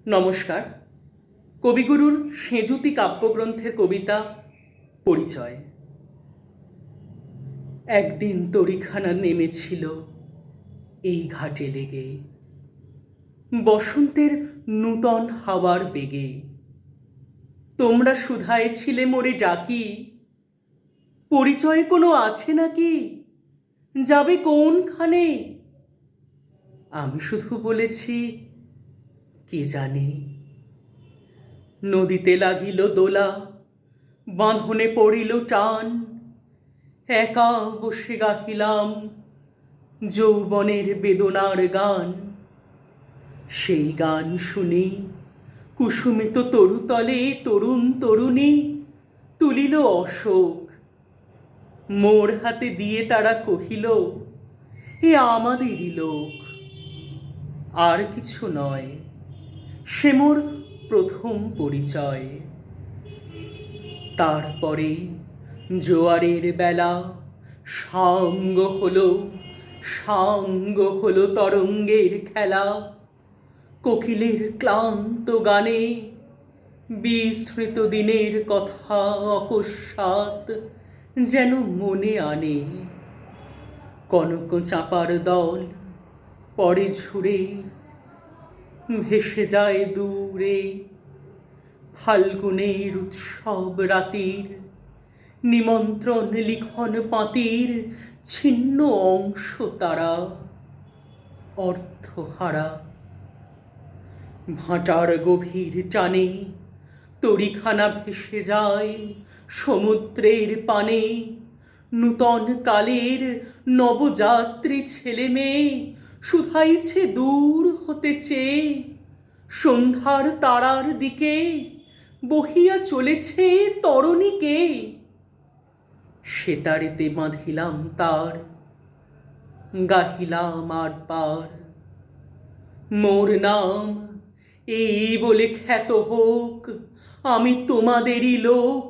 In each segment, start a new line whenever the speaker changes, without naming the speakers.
নমস্কার। কবিগুরুর সেঁজুতি কাব্যগ্রন্থের কবিতা পরিচয়। একদিন তরীখানা নেমেছিল এই ঘাটে লেগে, বসন্তের নূতন হাওয়ার বেগে। তোমরা শুধায় ছিলে মোরে ডাকি, পরিচয় কোনো আছে নাকি, যাবে কোনখানে? আমি শুধু বলেছি কে জানে। নদীতে লাগিল দোলা, বাঁধনে পড়িল টান, একা বসে গাহিলাম যৌবনের বেদনার গান। সেই গান শুনে কুসুমিত তরুতলে তরুণ তরুণী তুলিল অশোক। মোর হাতে দিয়ে তারা কহিল, এ আমাদেরই লোক। আর কিছু নয়, সে মোর প্রথম পরিচয়। তারপরে জোয়ারের বেলা সাঙ্গ হলো তরঙ্গের খেলা। কোকিলের ক্লান্ত গানে বিস্মৃত দিনের কথা অকস্মাৎ যেন মনে আনে। কনক চাঁপার দল পরে ঝুরে ভেসে যায় দূরে। ফাল্গুনের উৎসব রাতির নিমন্ত্রণ লিখন পাতির ছিন্ন অংশ তারা অর্থহারা। ভাটার গভীর টানে তরীখানা ভেসে যায় সমুদ্রের পানে। নূতন কালের নবযাত্রী ছেলে মেয়ে শুধাইছে দূর হতে চেয়ে। সন্ধ্যার তারার দিকে বহিয়া চলেছে তরণীকে। সেতারেতে বাঁধিলাম তার, গাহিলাম আর পার। মোর নাম এই বলে খ্যাত হোক, আমি তোমাদেরই লোক।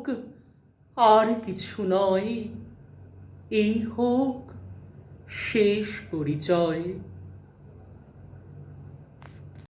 আর কিছু নয়, এই হোক শেষ পরিচয়।